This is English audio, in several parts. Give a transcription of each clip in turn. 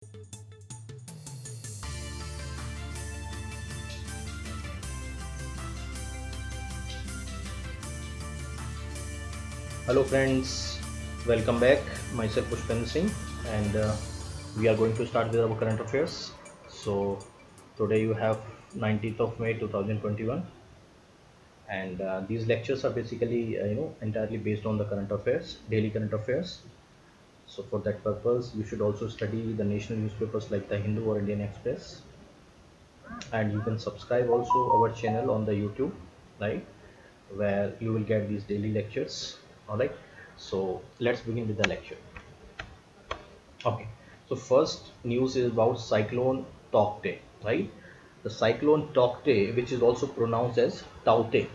Hello friends, welcome back. Myself Pushpendra Singh, and we are going to start with our current affairs. So today you have 19th of May 2021, and these lectures are basically entirely based on the current affairs, daily current affairs. So for that purpose, you should also study the national newspapers like the Hindu or Indian Express, and you can subscribe also our channel on the YouTube, right, where you will get these daily lectures. All right. So let's begin with the lecture. Okay, so first news is about cyclone Taukte, right? The cyclone Taukte, which is also pronounced as Taute,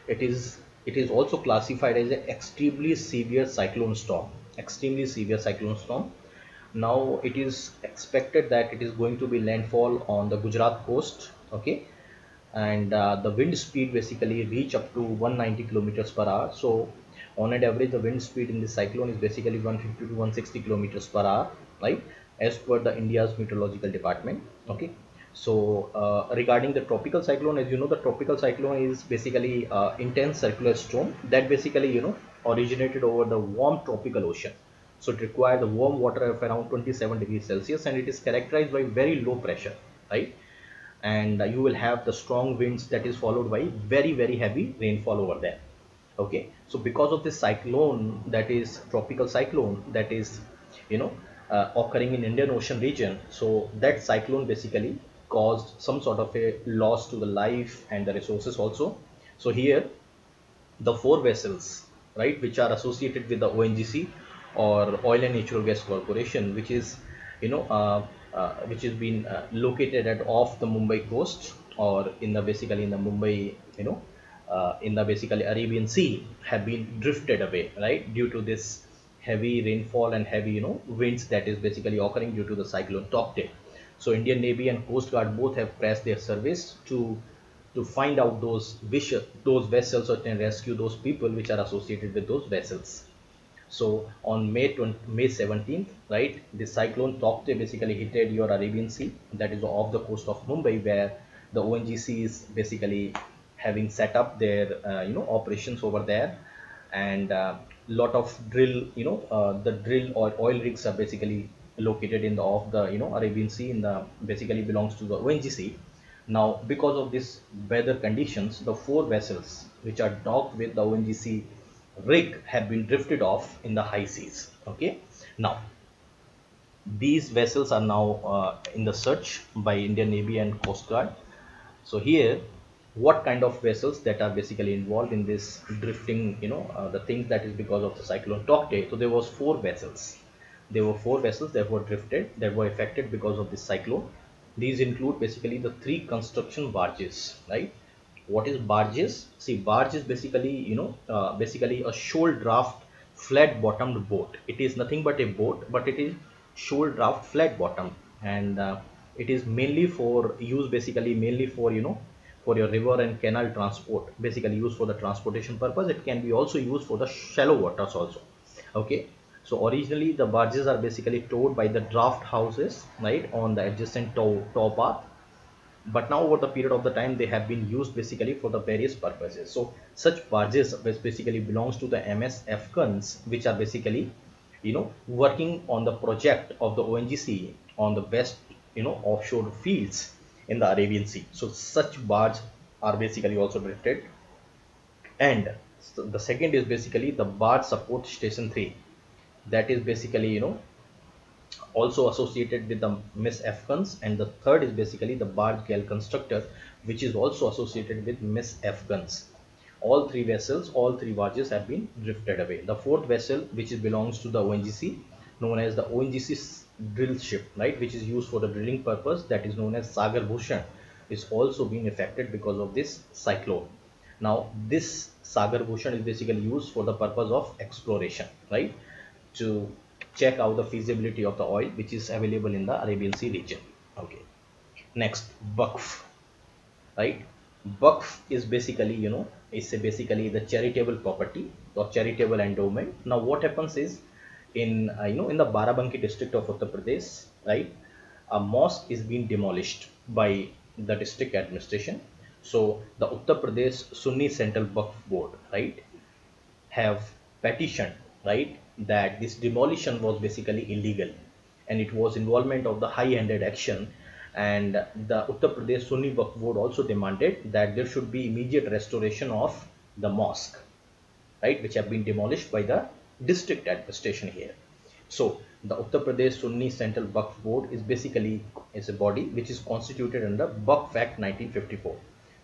it is also classified as an extremely severe cyclone storm. Extremely severe cyclone storm. Now it is expected that it is going to be landfall on the Gujarat coast. Okay, and the wind speed basically reach up to 190 kilometers per hour. So on an average, the wind speed in this cyclone is basically 150 to 160 kilometers per hour, right, as per the India's meteorological department. Okay, so regarding the tropical cyclone, as you know, the tropical cyclone is basically intense circular storm that basically originated over the warm tropical ocean. So it requires the warm water of around 27 degrees Celsius, and it is characterized by very low pressure, right? And you will have the strong winds that is followed by very heavy rainfall over there. Okay, so because of this cyclone, that is tropical cyclone, that is you know occurring in Indian Ocean region, so that cyclone basically caused some sort of a loss to the life and the resources also. So here the four vessels, right, which are associated with the ONGC, or Oil and Natural Gas Corporation, which is which is been located at off the Mumbai coast, or in the basically in the Mumbai, in the basically Arabian Sea, have been drifted away, right, due to this heavy rainfall and heavy winds that is basically occurring due to the cyclone Taukte. So Indian Navy and Coast Guard both have pressed their service to find out those vessels, or can rescue those people which are associated with those vessels. So on May 17th, right, the cyclone Taukte basically hit your Arabian Sea, that is off the coast of Mumbai, where the ONGC is basically having set up their operations over there. And lot of the drill or oil rigs are basically located in the off the Arabian Sea, in the basically belongs to the ONGC. Now because of this weather conditions, the four vessels which are docked with the ONGC rig have been drifted off in the high seas. Okay, now these vessels are now in the search by Indian Navy and Coast Guard. So here, what kind of vessels that are basically involved in this drifting, the things that is because of the cyclone Taukte. So there was four vessels. There were four vessels that were drifted, that were affected because of this cyclone. These include basically the three construction barges, right? What is barges? See, barge is basically, basically a shoal draft flat bottomed boat. It is nothing but a boat, but it is shoal draft flat bottom, and it is mainly for use, basically mainly for for your river and canal transport, basically used for the transportation purpose. It can be also used for the shallow waters also. Okay, so originally the barges are basically towed by the draft houses, right, on the adjacent tow path, but now over the period of the time they have been used basically for the various purposes. So such barges which basically belongs to the MS Afghans, which are basically working on the project of the ONGC on the best offshore fields in the Arabian Sea. So such barges are basically also drifted. And so the second is basically the barge support station 3, that is basically also associated with the Miss Afghans. And the third is basically the barge gal constructor, which is also associated with Miss Afghans. All three vessels, all three barges have been drifted away. The fourth vessel, which belongs to the ONGC, known as the ONGC drill ship, right, which is used for the drilling purpose, that is known as Sagar Bhushan, is also being affected because of this cyclone. Now this Sagar Bhushan is basically used for the purpose of exploration, right, to check out the feasibility of the oil which is available in the Arabian Sea region. Okay, next, Waqf, right? Waqf is basically it's basically the charitable property or charitable endowment. Now what happens is, in in the Barabanki district of Uttar Pradesh, right, a mosque is being demolished by the district administration. So the Uttar Pradesh Sunni Central Waqf Board, right, have petitioned, right, that this demolition was basically illegal, and it was involvement of the high-handed action. And the Uttar Pradesh Sunni Waqf Board also demanded that there should be immediate restoration of the mosque, right, which have been demolished by the district administration here. So the Uttar Pradesh Sunni Central Waqf Board is basically is a body which is constituted under Waqf Act 1954.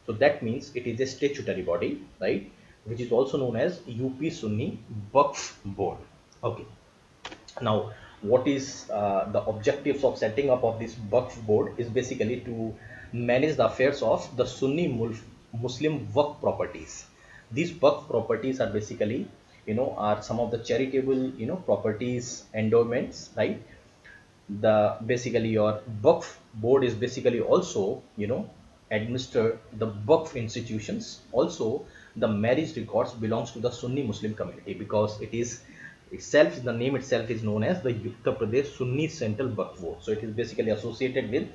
So that means it is a statutory body, right, which is also known as UP Sunni Waqf Board. Okay. Now, what is the objectives of setting up of this Waqf board is basically to manage the affairs of the Sunni Muslim Waqf properties. These Waqf properties are basically, are some of the charitable, properties, endowments, right? The basically your Waqf board is basically also, administer the Waqf institutions. Also, the marriage records belongs to the Sunni Muslim community, because it is itself, the name itself is known as the Uttar Pradesh Sunni Central Waqf Board. So it is basically associated with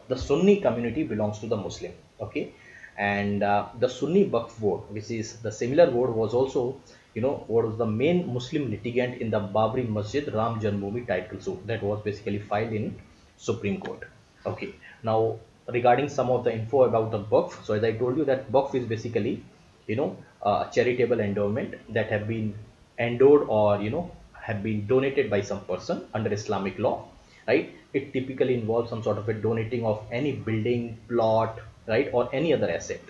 the Sunni community belongs to the Muslim. Okay. And the Sunni Waqf Board, which is the similar board, was also, was the main Muslim litigant in the Babri Masjid Ram Janmabhoomi title suit that was basically filed in Supreme Court. Okay. Now, regarding some of the info about the Waqf, so as I told you that Waqf is basically, a charitable endowment that have been endowed, or have been donated by some person under Islamic law, right? It typically involves some sort of a donating of any building, plot, right, or any other asset,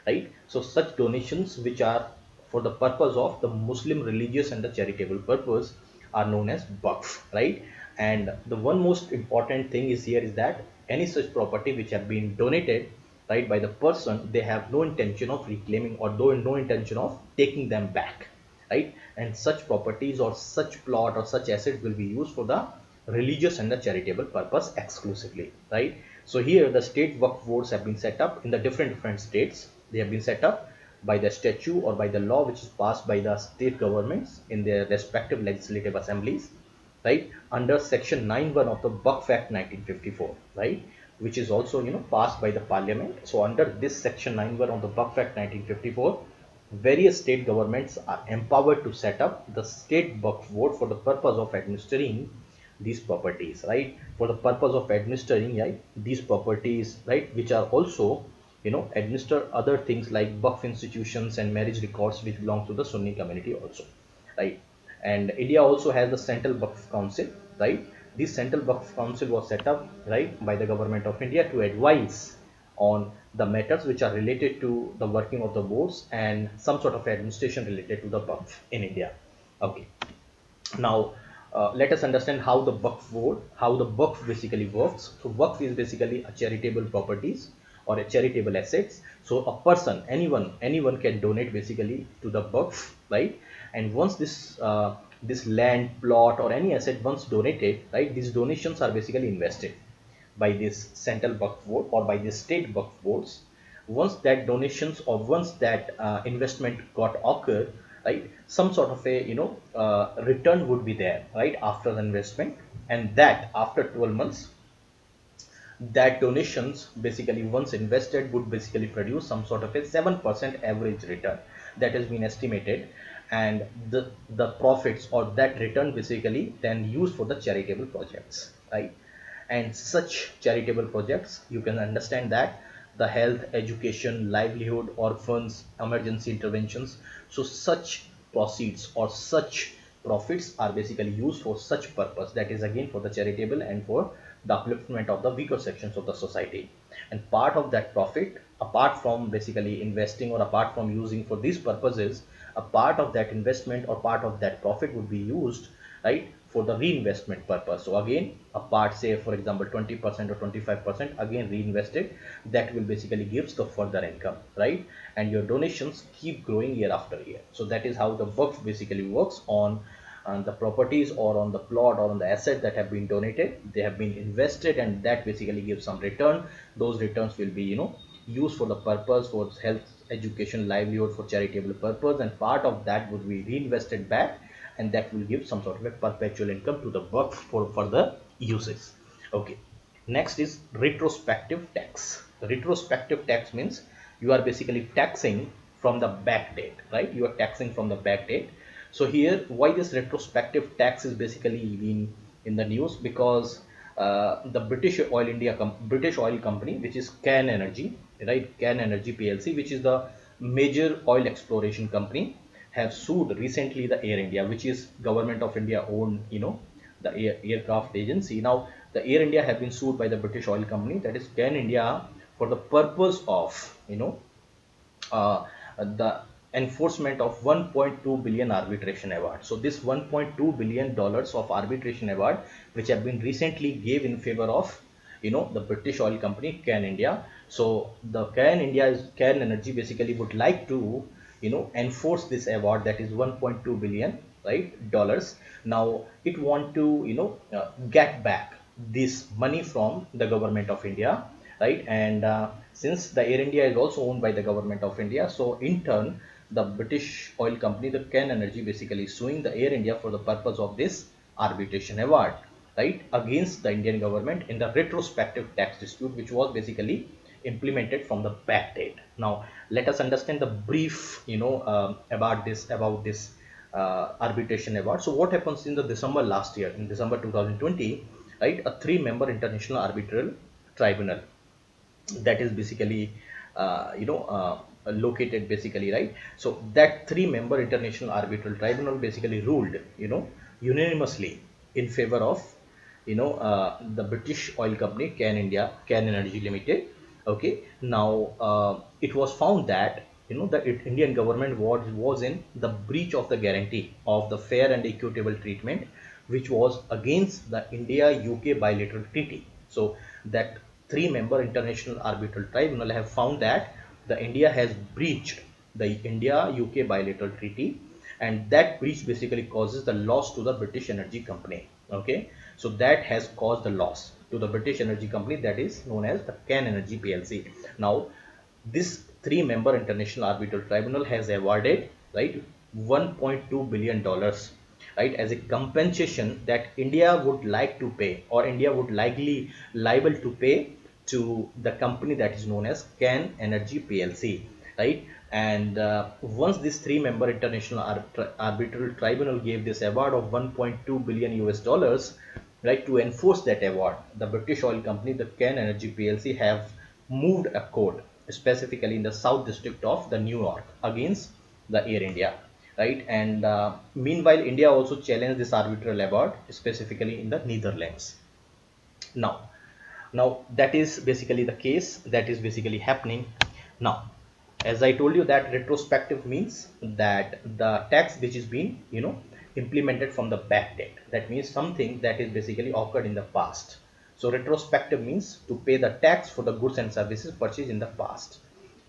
right? So such donations which are for the purpose of the Muslim religious and the charitable purpose are known as Waqf, right? And the one most important thing is here is that any such property which have been donated, right, by the person, they have no intention of reclaiming, or no intention of taking them back, right? And such properties or such plot or such assets will be used for the religious and the charitable purpose exclusively, right? So here the state Waqf boards have been set up in the different states. They have been set up by the statute or by the law which is passed by the state governments in their respective legislative assemblies, right, under section 9(1) of the Waqf Act 1954, right, which is also, passed by the parliament. So under this section 9(1) of the Waqf Act 1954, various state governments are empowered to set up the state Waqf board for the purpose of administering these properties, right, for the purpose of administering, right, these properties, right, which are also, administer other things like Waqf institutions and marriage records which belong to the Sunni community also, right? And India also has the Central Waqf Council, right? This Central Waqf Council was set up, right, by the government of India to advise on the matters which are related to the working of the boards and some sort of administration related to the Waqf in India. Okay. Now, let us understand how the Waqf board, how the Waqf basically works. So Waqf is basically a charitable properties or a charitable assets. So a person, anyone can donate basically to the Waqf, right? And once this land, plot, or any asset once donated, right, these donations are basically invested by this central Waqf board or by the state Waqf boards. Once that donations or once that investment got occurred, right, some sort of a, return would be there, right, after the investment. And that after 12 months, that donations basically once invested would basically produce some sort of a 7% average return that has been estimated. And the profits or that return basically then used for the charitable projects, right? And such charitable projects, you can understand that the health, education, livelihood, orphans, emergency interventions, so such proceeds or such profits are basically used for such purpose, that is again for the charitable and for the upliftment of the weaker sections of the society. And part of that profit, apart from basically investing or apart from using for these purposes, a part of that investment or part of that profit would be used, right, for the reinvestment purpose. So again, a part, say for example 20% or 25%, again reinvested, that will basically gives the further income, right? And your donations keep growing year after year. So that is how the Waqf basically works on the properties or on the plot or on the asset that have been donated. They have been invested, and that basically gives some return. Those returns will be, used for the purpose for health, education, livelihood, for charitable purpose, and part of that would be reinvested back, and that will give some sort of a perpetual income to the Waqf for further uses. Okay. Next is retrospective tax. Retrospective tax means you are basically taxing from the back date, right? You are taxing from the back date. So here, why this retrospective tax is basically been in the news? Because the British Oil Company, which is Can Energy, right? Can Energy PLC, which is the major oil exploration company, have sued recently the Air India, which is government of India owned, the aircraft agency. Now, the Air India have been sued by the British oil company, that is Can India, for the purpose of, the enforcement of 1.2 billion arbitration award. So this 1.2 billion dollars of arbitration award, which have been recently gave in favor of, the British oil company Can India. So the Can Energy basically would like to, enforce this award, that is 1.2 billion, right, dollars. Now it want to, get back this money from the government of India, right? And since the Air India is also owned by the government of India, so in turn, the British oil company, the Can Energy, basically suing the Air India for the purpose of this arbitration award, right, against the Indian government in the retrospective tax dispute, which was basically implemented from the back date. Now, let us understand the brief, about this arbitration award. So, what happens in the December last year, in December 2020, right? A three-member international arbitral tribunal, that is basically located basically, right? So that three-member international arbitral tribunal basically ruled, unanimously in favor of, the British oil company Can Energy Limited. Okay, now it was found that, the Indian government was in the breach of the guarantee of the fair and equitable treatment, which was against the India UK bilateral treaty. So that three-member international arbitral tribunal have found that the India has breached the India UK bilateral treaty, and that breach basically causes the loss to the British energy company. Okay, so that has caused the loss to the British energy company, that is known as the Can Energy PLC. Now this three-member international arbitral tribunal has awarded, right, 1.2 billion dollars, right, as a compensation that India would like to pay, or India would likely liable to pay to the company that is known as Can Energy PLC, right? And once this three-member international arbitral tribunal gave this award of 1.2 billion US dollars, right, to enforce that award, the British oil company, the Can Energy PLC, have moved a court specifically in the South District of the New York against the Air India, right? And meanwhile, India also challenged this arbitral award specifically in the Netherlands. Now, that is basically the case that is basically happening now. As I told you, that retrospective means that the tax which is being, implemented from the back date. That means something that is basically occurred in the past. So retrospective means to pay the tax for the goods and services purchased in the past,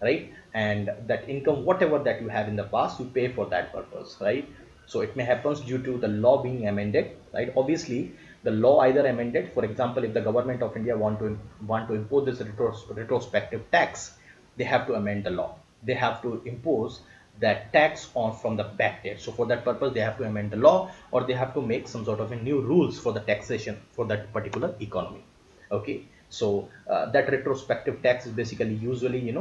right? And that income, whatever that you have in the past, you pay for that purpose, right? So it may happens due to the law being amended, right? Obviously the law either amended, for example, if the government of India want to impose this retrospective tax, they have to amend the law, they have to impose that tax on from the back date. So for that purpose they have to amend the law, or they have to make some sort of a new rules for the taxation for that particular economy. Okay, so that retrospective tax is basically usually,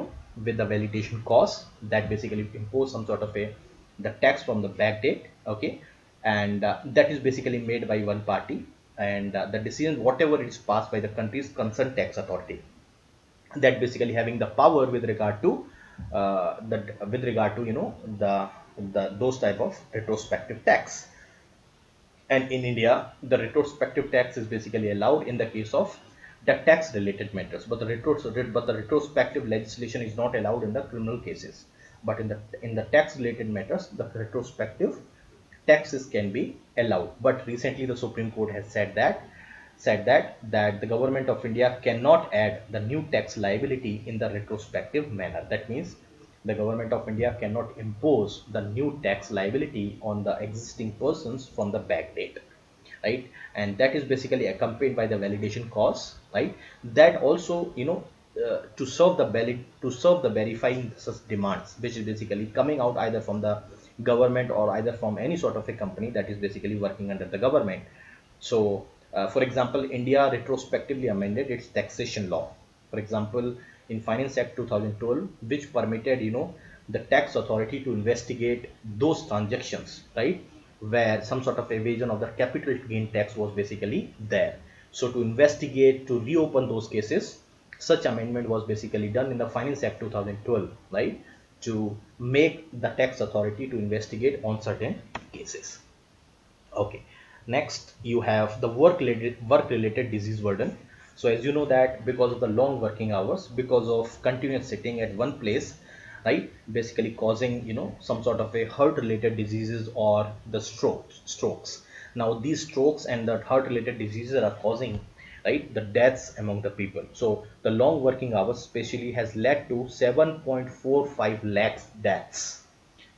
with the validation cost, that basically impose some sort of a the tax from the back date. Okay, and that is basically made by one party, and the decision, whatever is passed by the country's concerned tax authority, that basically having the power with regard to that with regard to, the those type of retrospective tax. And in India, the retrospective tax is basically allowed in the case of the tax related matters, but the retrospective legislation is not allowed in the criminal cases. But in the tax related matters, the retrospective taxes can be allowed. But recently the Supreme Court has said that the government of India cannot add the new tax liability in the retrospective manner. That means the government of India cannot impose the new tax liability on the existing persons from the back date, right? And that is basically accompanied by the validation costs, right? That also, to serve the verifying such demands, which is basically coming out either from the government or either from any sort of a company that is basically working under the government. So For example, India retrospectively amended its taxation law. For example, in Finance Act 2012, which permitted, the tax authority to investigate those transactions, right, where some sort of evasion of the capital gain tax was basically there. So to investigate, to reopen those cases, such amendment was basically done in the Finance Act 2012, right, to make the tax authority to investigate on certain cases. Okay, next you have the work related disease burden. So as you know that because of the long working hours, because of continuous sitting at one place, right, basically causing, some sort of a heart related diseases or the strokes. Now these strokes and the heart related diseases are causing, right, the deaths among the people. So the long working hours especially has led to 7.45 lakhs deaths,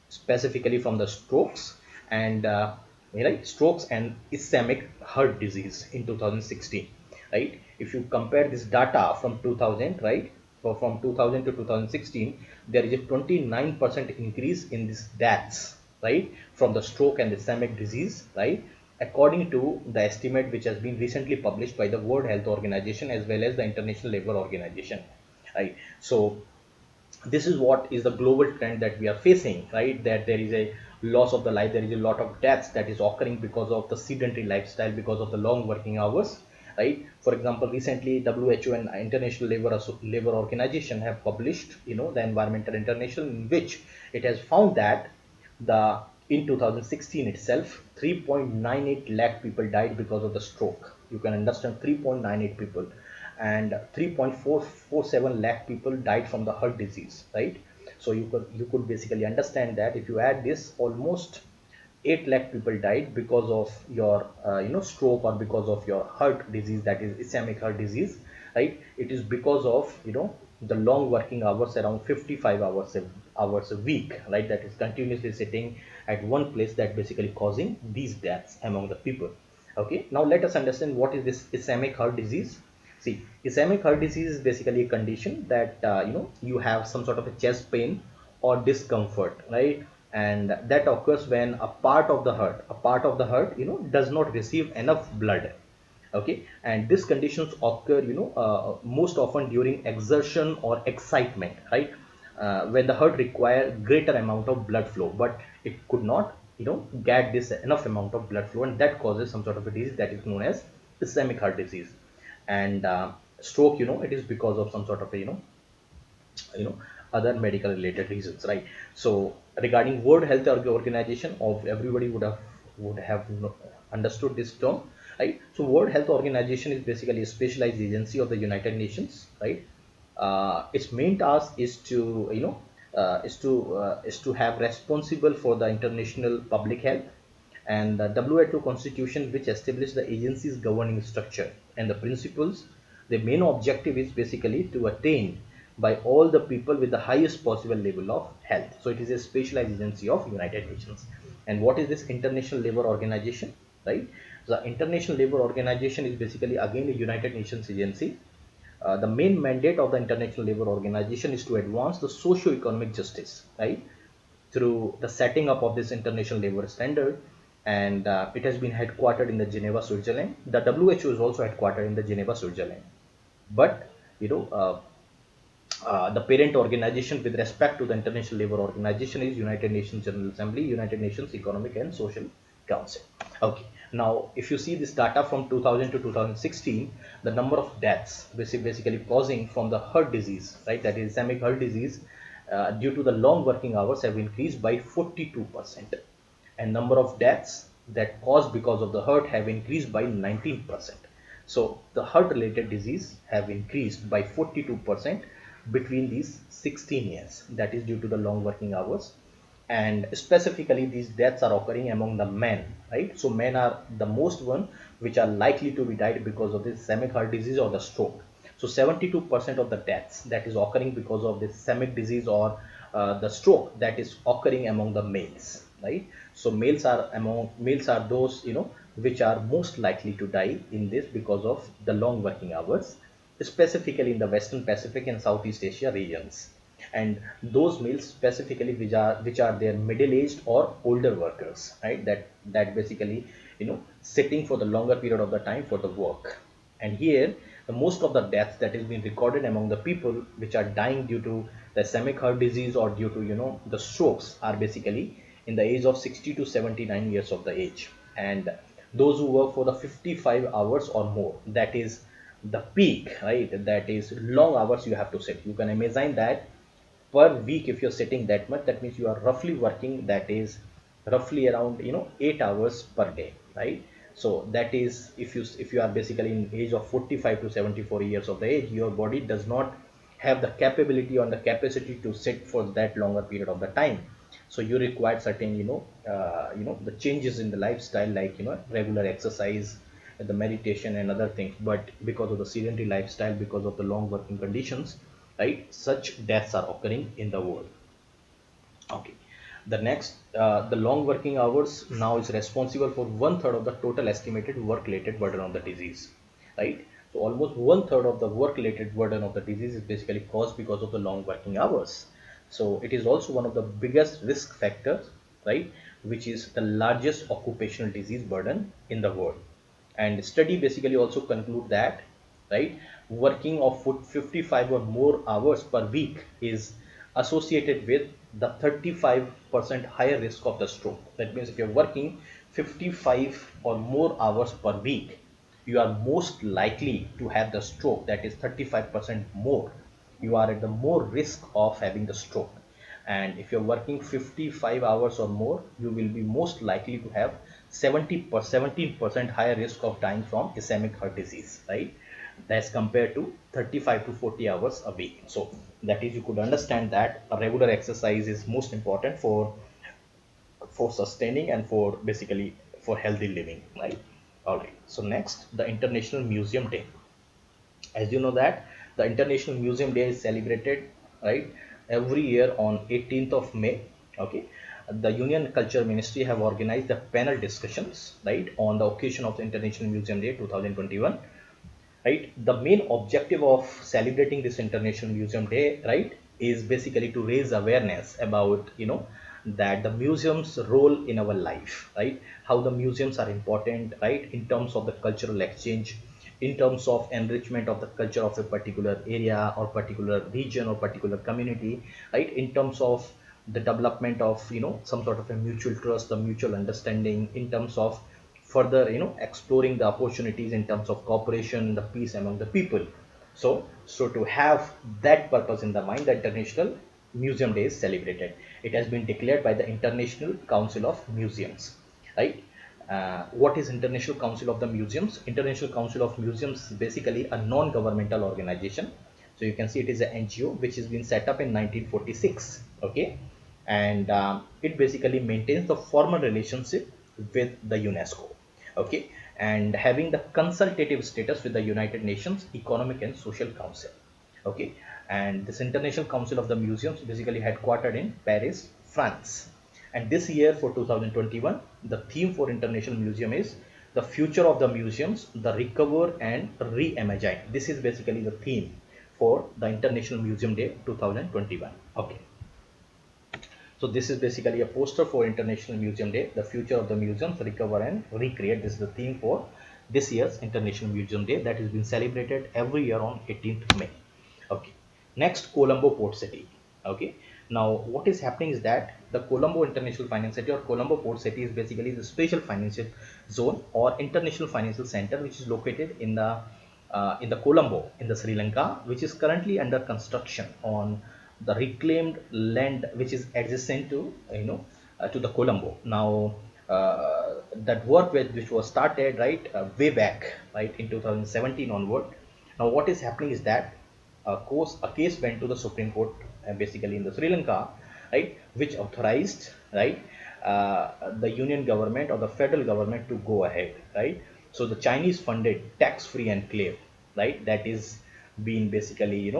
specifically from the strokes and right, strokes and ischemic heart disease in 2016, right. If you compare this data from 2000, right, so from 2000 to 2016, there is a 29% increase in these deaths, right, from the stroke and ischemic disease, right, according to the estimate which has been recently published by the World Health Organization as well as the International Labour Organization, right. So this is what is the global trend that we are facing, right, that there is a loss of the life, there is a lot of deaths that is occurring because of the sedentary lifestyle, because of the long working hours, right. For example, recently WHO and International Labor Organization have published, the Environmental International, in which it has found that the in 2016 itself 3.98 lakh people died because of the stroke. You can understand, 3.98 people, and 3.447 lakh people died from the heart disease, right. So you could basically understand that if you add this, almost 8 lakh people died because of your stroke or because of your heart disease, that is ischemic heart disease, right. It is because of the long working hours, around 55 hours a week, right, that is continuously sitting at one place, that basically causing these deaths among the people. Okay, now let us understand what is this ischemic heart disease. See, ischemic heart disease is basically a condition that you have some sort of a chest pain or discomfort, right? And that occurs when a part of the heart, does not receive enough blood. Okay, and these conditions occur, most often during exertion or excitement, right? When the heart require greater amount of blood flow, but it could not, get this enough amount of blood flow, and that causes some sort of a disease that is known as ischemic heart disease. And stroke, it is because of some sort of a you know other medical related reasons, right. So regarding World Health Organization, of everybody would have understood this term, right. So World Health Organization is basically a specialized agency of the United Nations, right. Its main task is to is to have responsible for the international public health, and the WHO constitution, which establishes the agency's governing structure and the principles. The main objective is basically to attain by all the people with the highest possible level of health. So it is a specialized agency of United Nations. And what is this International Labour Organization, right? The International Labour Organization is basically again a United Nations agency. The main mandate of the International Labour Organization is to advance the socio-economic justice, right, through the setting up of this international labor standard. And it has been headquartered in the Geneva, Switzerland. The WHO is also headquartered in the Geneva, Switzerland. But you know, the parent organization with respect to the International Labour Organization is United Nations General Assembly, United Nations Economic and Social Council. Okay, now if you see this data from 2000 to 2016, the number of deaths basically causing from the heart disease, right, that is ischemic heart disease, due to the long working hours have increased by 42%, and number of deaths that caused because of the heart have increased by 19%. So the heart related disease have increased by 42% between these 16 years, that is due to the long working hours. And specifically these deaths are occurring among the men, right. So men are the most one which are likely to be died because of this ischemic heart disease or the stroke. So 72% of the deaths that is occurring because of this ischemic disease or the stroke, that is occurring among the males, right. So males are those, which are most likely to die in this because of the long working hours, specifically in the Western Pacific and Southeast Asia regions. And those males specifically which are their middle aged or older workers, right, that basically sitting for the longer period of the time for the work. And here, the most of the deaths that is being recorded among the people which are dying due to the ischemic heart disease or due to the strokes are basically in the age of 60 to 79 years of the age. And those who work for the 55 hours or more, that is the peak, right? That is long hours you have to sit. You can imagine that per week, if you're sitting that much, that means you are roughly working, that is roughly around 8 hours per day, right? So that is, if you are basically in age of 45 to 74 years of the age, your body does not have the capability or the capacity to sit for that longer period of the time. So you require certain the changes in the lifestyle, like regular exercise, the meditation and other things. But because of the sedentary lifestyle, because of the long working conditions, right, such deaths are occurring in the world. Okay. The next, the long working hours now is responsible for one third of the total estimated work related burden of the disease, right? So almost one third of the work related burden of the disease is basically caused because of the long working hours. So it is also one of the biggest risk factors, right, which is the largest occupational disease burden in the world. And study basically also conclude that, right, working of 55 or more hours per week is associated with the 35% higher risk of the stroke. That means if you're working 55 or more hours per week, you are most likely to have the stroke. That is 35% more. You are at the more risk of having the stroke. And if you're working 55 hours or more, you will be most likely to have 17% higher risk of dying from ischemic heart disease, right? That's compared to 35 to 40 hours a week. So that is, you could understand that a regular exercise is most important for sustaining and for basically for healthy living, right? All right. So next, the International Museum Day. As you know that the International Museum Day is celebrated, right, every year on 18th of May. Okay. The Union Culture Ministry have organized the panel discussions, right, on the occasion of the International Museum Day 2021, right. The main objective of celebrating this International Museum Day, right, is basically to raise awareness about that the museum's role in our life, right, how the museums are important, right, in terms of the cultural exchange, in terms of enrichment of the culture of a particular area or particular region or particular community, right, in terms of the development of some sort of a mutual trust, the mutual understanding, in terms of further exploring the opportunities in terms of cooperation, the peace among the people. So to have that purpose in the mind, the International Museum Day is celebrated. It has been declared by the International Council of Museums, right? What is International Council of the Museums? International Council of Museums is basically a non-governmental organization. So you can see it is an NGO which has been set up in 1946. Okay. And it basically maintains the formal relationship with the UNESCO. Okay. And having the consultative status with the United Nations Economic and Social Council. Okay. And this International Council of the Museums basically headquartered in Paris, France. And this year for 2021, the theme for International Museum is the future of the museums, the recover and reimagine. This is basically the theme for the International Museum Day 2021. Okay. So this is basically a poster for International Museum Day, the future of the museums, recover and recreate. This is the theme for this year's International Museum Day that has been celebrated every year on 18th May. Okay. Next, Colombo Port City. Okay. Now, what is happening is that the Colombo International Finance City or Colombo Port City is basically the special financial zone or international financial center which is located in the Colombo in the Sri Lanka, which is currently under construction on the reclaimed land which is adjacent to to the Colombo. Now that work which was started, right, way back, right, in 2017 onward. Now what is happening is that a case went to the Supreme Court, basically in the Sri Lanka, right, which authorized, right, the union government or the federal government to go ahead, right. So the Chinese funded tax-free enclave, right, that is being basically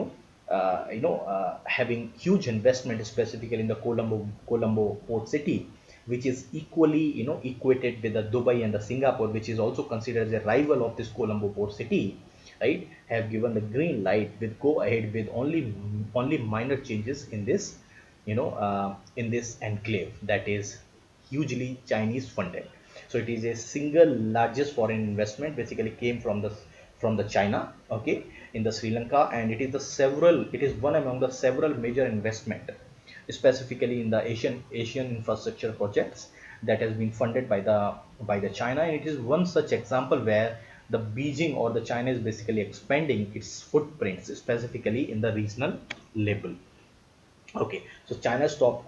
having huge investment specifically in the Colombo Port City, which is equally equated with the Dubai and the Singapore, which is also considered as a rival of this Colombo Port City, right, have given the green light with go ahead with only minor changes in this in this enclave that is hugely Chinese funded. So it is a single largest foreign investment, basically came from the China, okay, in the Sri Lanka, and it is one among the several major investment, specifically in the Asian infrastructure projects that has been funded by the China, and it is one such example where the Beijing or the China is basically expanding its footprints, specifically in the regional level. Okay, so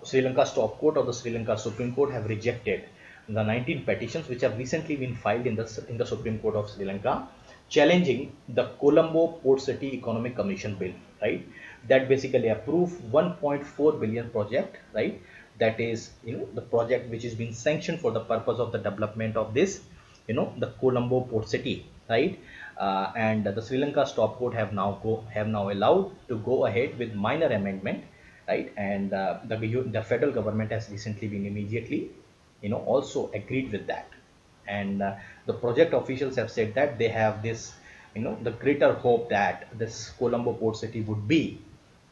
Sri Lanka's top court or the Sri Lanka Supreme Court have rejected the 19 petitions which have recently been filed in the Supreme Court of Sri Lanka, challenging the Colombo Port City Economic Commission bill, right? That basically approved 1.4 billion project, right? That is, the project which is being sanctioned for the purpose of the development of this, the Colombo Port City, right? And the Sri Lanka's top court have now allowed to go ahead with minor amendment, right? And the federal government has recently been immediately, also agreed with that. And the project officials have said that they have this, the greater hope that this Colombo Port City would be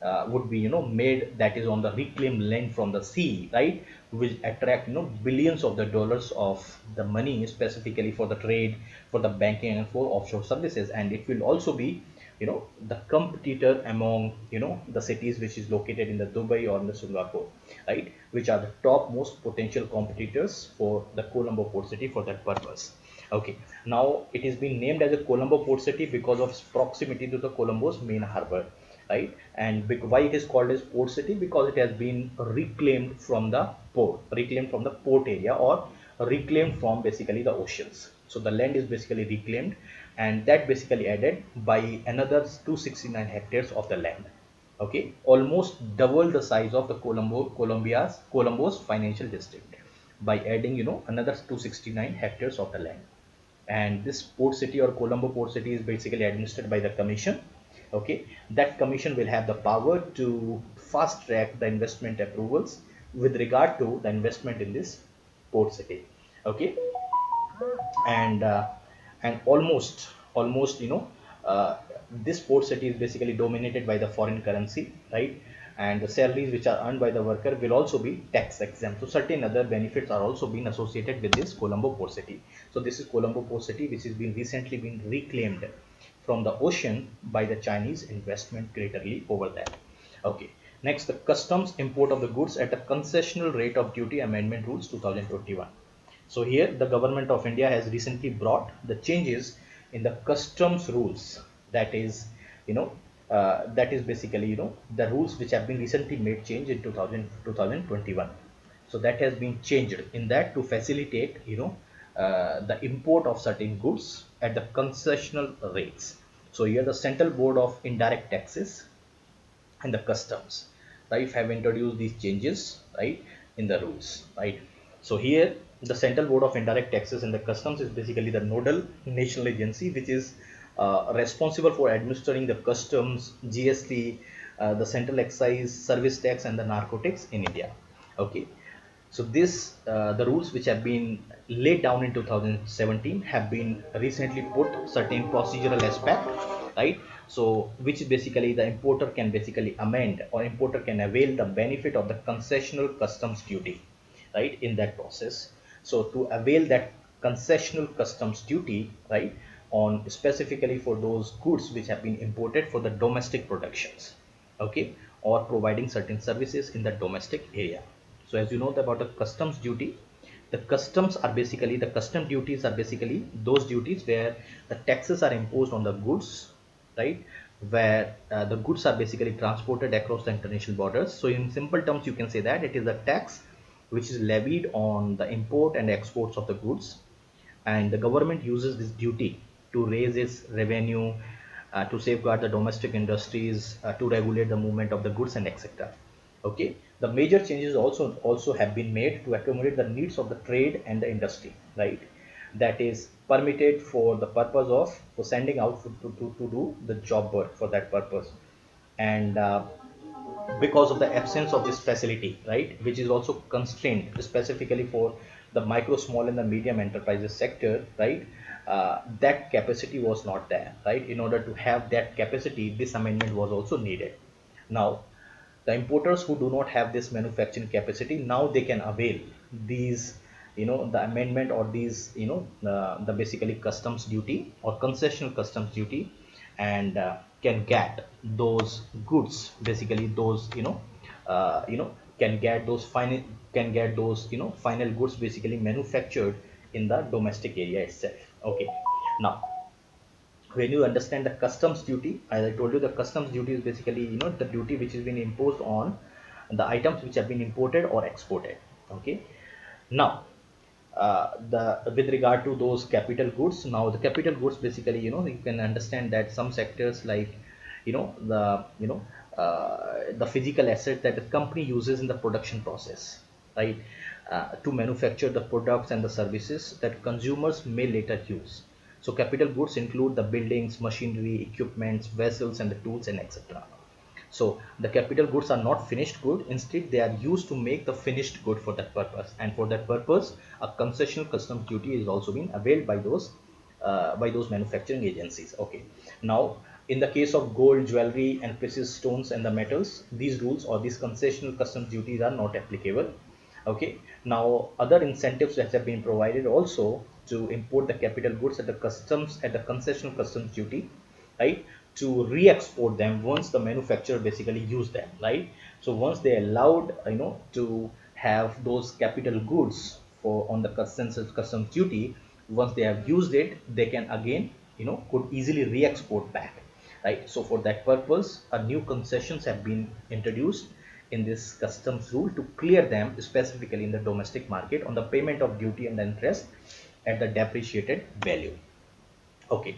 made, that is on the reclaimed land from the sea, right, will attract billions of the dollars of the money, specifically for the trade, for the banking, and for offshore services. And it will also be the competitor among the cities which is located in the Dubai or in the Singapore, right, which are the top most potential competitors for the Colombo Port City for that purpose. Okay, now it is being named as a Colombo Port City because of its proximity to the Colombo's main harbor, right? And why it is called as port city? Because it has been reclaimed from the port area, or reclaimed from basically the oceans. So the land is basically reclaimed, and that basically added by another 269 hectares of the land. Okay, almost double the size of the Colombo's financial district by adding another 269 hectares of the land. And this port city or Colombo Port City is basically administered by the commission. Okay, that commission will have the power to fast track the investment approvals with regard to the investment in this port city. Okay, and almost this port city is basically dominated by the foreign currency, right? And the salaries which are earned by the worker will also be tax exempt. So certain other benefits are also being associated with this Colombo Port City. So this is Colombo Port City, which has been recently been reclaimed from the ocean by the Chinese investment greaterly over there. Okay, next, the customs import of the goods at a concessional rate of duty amendment rules 2021. So here the government of India has recently brought the changes in the customs rules. That is, that is basically, the rules which have been recently made change in 2021. So that has been changed in that to facilitate, the import of certain goods at the concessional rates. So here the Central Board of Indirect Taxes and the customs, right, have introduced these changes, right, in the rules, right. So here the Central Board of Indirect Taxes and the Customs is basically the nodal national agency which is responsible for administering the customs, GST, the central excise, service tax, and the narcotics in India. Okay, so the rules which have been laid down in 2017 have been recently put certain procedural aspect, right? So which is basically the importer can basically amend, or importer can avail the benefit of the concessional customs duty, right, in that process. So to avail that concessional customs duty, right, on specifically for those goods which have been imported for the domestic productions, okay, or providing certain services in the domestic area. So as you know about the customs duty, the custom duties are basically those duties where the taxes are imposed on the goods, right, where the goods are basically transported across the international borders. So in simple terms, you can say that it is a tax which is levied on the import and exports of the goods, and the government uses this duty to raise its revenue, to safeguard the domestic industries, to regulate the movement of the goods, and etc. Okay, the major changes also have been made to accommodate the needs of the trade and the industry, right? That is permitted for the purpose of for sending out to do the job work for that purpose. And because of the absence of this facility, right, which is also constrained specifically for the micro, small, and the medium enterprises sector, right, that capacity was not there, right. In order to have that capacity, this amendment was also needed. Now the importers who do not have this manufacturing capacity, now they can avail these the amendment or these, the basically customs duty or concessional customs duty, and can get those goods, basically those, can get those final, final goods basically manufactured in the domestic area itself. Okay, now when you understand the customs duty, as I told you, the customs duty is basically, the duty which has been imposed on the items which have been imported or exported. Okay, now the with regard to those capital goods, now the capital goods basically, you can understand that some sectors like, the physical asset that the company uses in the production process, right, to manufacture the products and the services that consumers may later use. So capital goods include the buildings, machinery, equipments, vessels, and the tools, and etc. So the capital goods are not finished good. Instead, they are used to make the finished good for that purpose. And for that purpose, a concessional customs duty is also being availed by those manufacturing agencies. Okay. Now, in the case of gold, jewelry, and precious stones and the metals, these rules or these concessional customs duties are not applicable. Okay. Now, other incentives that have been provided also to import the capital goods at the customs at the concessional customs duty, right, to re-export them once the manufacturer basically use them, right. So once they allowed, to have those capital goods for on the customs duty, once they have used it, they can again, could easily re-export back, right. So for that purpose, a new concessions have been introduced in this customs rule to clear them specifically in the domestic market on the payment of duty and interest at the depreciated value. Okay,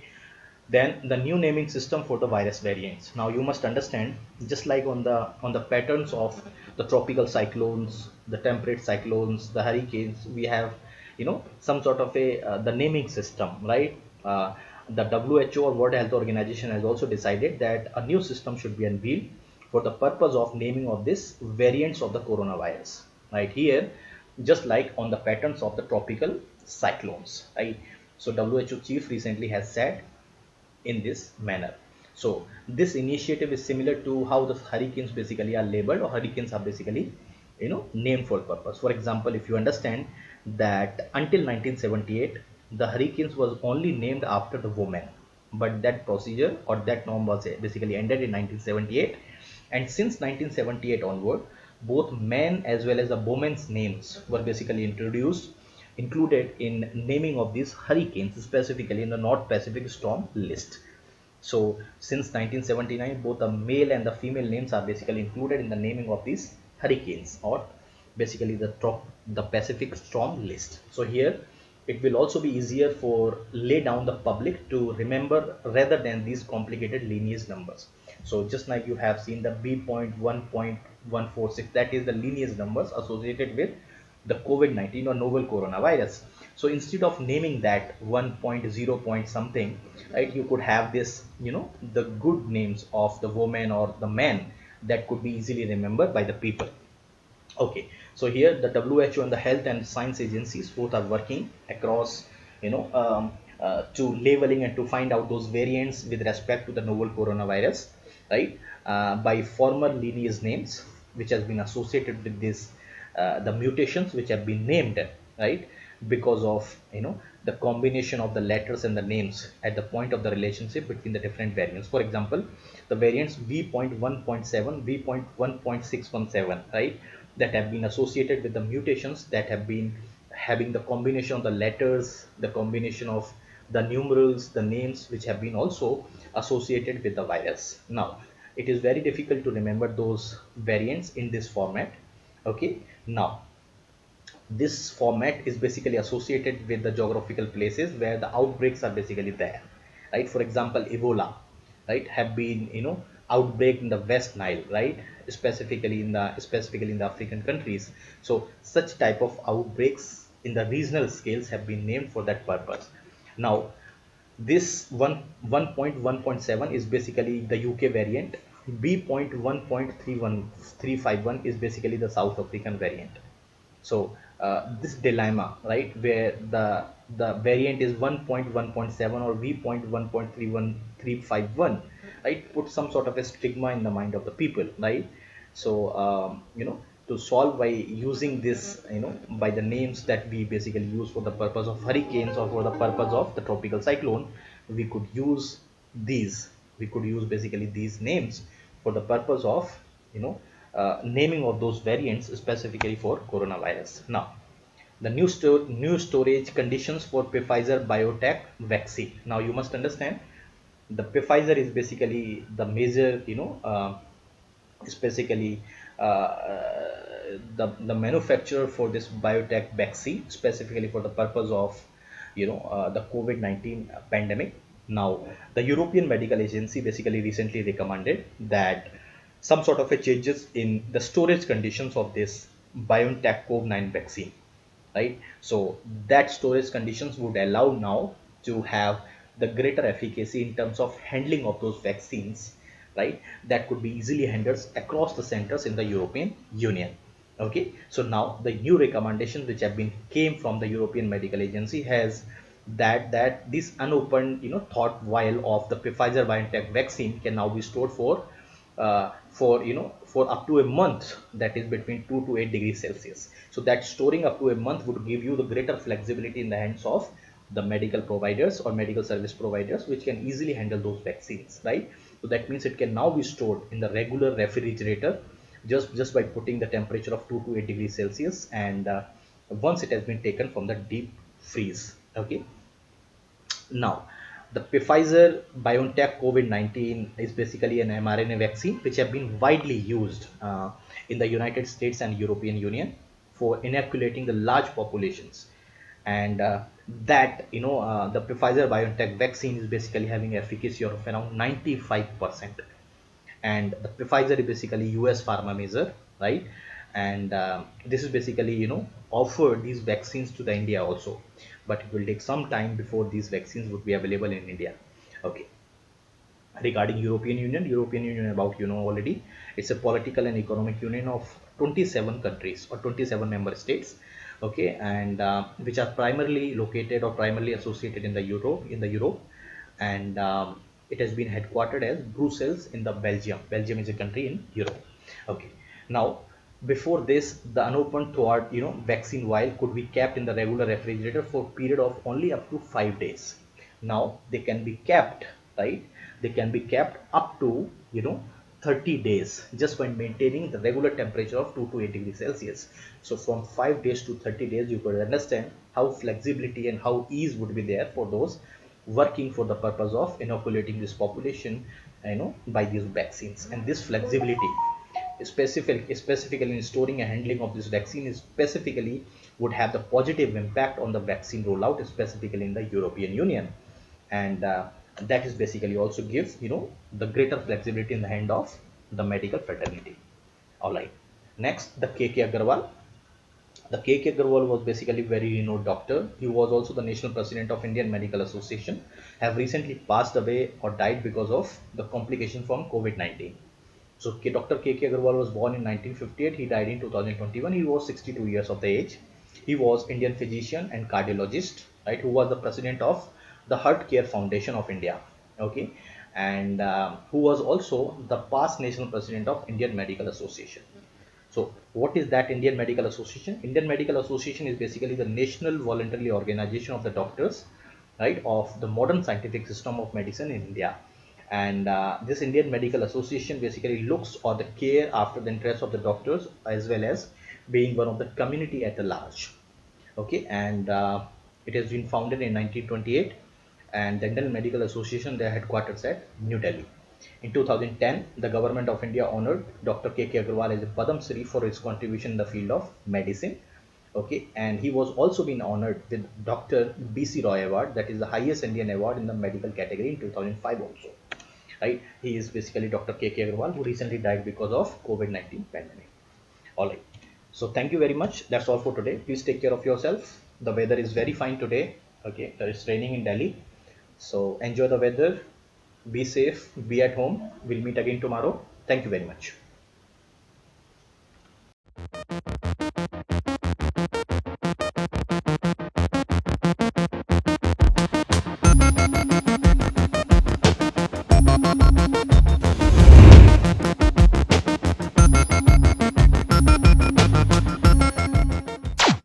then the new naming system for the virus variants. Now you must understand, just like on the patterns of the tropical cyclones, the temperate cyclones, the hurricanes, we have, some sort of a the naming system, right. The WHO or World Health Organization has also decided that a new system should be unveiled for the purpose of naming of this variants of the coronavirus, right. Here, just like on the patterns of the tropical cyclones, right. So WHO chief recently has said in this manner. So this initiative is similar to how the hurricanes basically are labeled, or hurricanes are basically, named for purpose. For example, if you understand that until 1978, the hurricanes was only named after the woman, but that procedure or that norm was basically ended in 1978, and since 1978 onward, both men as well as the women's names were basically introduced, included in naming of these hurricanes, specifically in the North Pacific Storm list. So since 1979, both the male and the female names are basically included in the naming of these hurricanes, or basically the Pacific Storm list. So here it will also be easier for lay down the public to remember rather than these complicated lineage numbers. So just like you have seen the B.1.146, that is the lineage numbers associated with the COVID-19 or novel coronavirus. So instead of naming that 1.0 point something, right, you could have this, the good names of the woman or the man that could be easily remembered by the people. Okay, so here the WHO and the health and science agencies both are working across, to labeling and to find out those variants with respect to the novel coronavirus, right, by former lineage names which has been associated with this, the mutations which have been named, right, because of, the combination of the letters and the names at the point of the relationship between the different variants. For example, the variants V.1.7, V.1.617, right, that have been associated with the mutations that have been having the combination of the letters, the combination of the numerals, the names which have been also associated with the virus. Now it is very difficult to remember those variants in this format. Okay, now this format is basically associated with the geographical places where the outbreaks are basically there, right. For example, Ebola, right, have been, outbreak in the West Nile, right, specifically in the African countries. So such type of outbreaks in the regional scales have been named for that purpose. Now this 1.1.7 is basically the UK variant. B.1.31351 is basically the South African variant. So this dilemma, right, where the variant is 1.1.7 or V.1.31351, right, put some sort of a stigma in the mind of the people, right. So to solve by using this, by the names that we basically use for the purpose of hurricanes or for the purpose of the tropical cyclone. We could use these. We could use basically these names for the purpose of, naming of those variants specifically for coronavirus. Now, the new storage conditions for Pfizer BioNTech vaccine. Now you must understand, the Pfizer is basically the major, is basically the manufacturer for this biotech vaccine, specifically for the purpose of, the COVID-19 pandemic. Now, the European Medical Agency basically recently recommended that some sort of a changes in the storage conditions of this BioNTech COVID-19 vaccine, right? So that storage conditions would allow now to have the greater efficacy in terms of handling of those vaccines, right? That could be easily handled across the centers in the European Union. Okay, so now the new recommendations which have been came from the European Medical Agency has that this unopened, thought vial of the Pfizer BioNTech vaccine can now be stored for up to a month, that is between 2 to 8 degrees Celsius. So that storing up to a month would give you the greater flexibility in the hands of the medical providers or medical service providers, which can easily handle those vaccines, right? So that means it can now be stored in the regular refrigerator, just by putting the temperature of 2 to 8 degrees Celsius, and once it has been taken from the deep freeze. Okay, now, the Pfizer BioNTech COVID-19 is basically an mRNA vaccine which have been widely used in the United States and European Union for inoculating the large populations. And that, the Pfizer BioNTech vaccine is basically having efficacy of around 95%. And the Pfizer is basically US pharma major, right? And this is basically, offer these vaccines to the India also, but it will take some time before these vaccines would be available in India. Okay, regarding European Union, about, already, it's a political and economic union of 27 countries or 27 member states. Okay, and which are primarily located or primarily associated in the Europe, and it has been headquartered as Brussels in the Belgium is a country in Europe. Okay, now, before this, the unopened thawed, vaccine vial could be kept in the regular refrigerator for a period of only up to 5 days. Now they can be kept, right? They can be kept up to, 30 days, just by maintaining the regular temperature of 2 to 8 degrees Celsius. So from 5 days to 30 days, you could understand how flexibility and how ease would be there for those working for the purpose of inoculating this population, by these vaccines. And this flexibility, specifically in storing and handling of this vaccine, is specifically would have the positive impact on the vaccine rollout, specifically in the European Union. And that is basically also gives, the greater flexibility in the hand of the medical fraternity. All right, next, the KK Agarwal. The KK Agarwal was basically very renowned doctor. He was also the national president of Indian Medical Association. Have recently passed away or died because of the complication from COVID-19. So Dr. KK Agarwal was born in 1958. He died in 2021. He was 62 years of the age. He was Indian physician and cardiologist, right? Who was the president of the Heart Care Foundation of India. Okay, and who was also the past national president of Indian Medical Association. So what is that Indian Medical Association? Indian Medical Association is basically the national voluntary organization of the doctors, right, of the modern scientific system of medicine in India. And this Indian Medical Association basically looks or the care after the interests of the doctors, as well as being one of the community at large. Okay, and it has been founded in 1928, and the Indian Medical Association, their headquarters at New Delhi. In 2010, the government of India honored Dr. KK Agarwal as a Padam Shri for his contribution in the field of medicine. Okay, and he was also been honored with Dr. BC Roy Award, that is the highest Indian award in the medical category, in 2005 also. Right, he is basically Dr. KK Agarwal, who recently died because of COVID-19 pandemic. All right, so thank you very much. That's all for today. Please take care of yourself. The weather is very fine today. Okay, it's raining in Delhi, so enjoy the weather. Be safe, be at home. We'll meet again tomorrow. Thank you very much.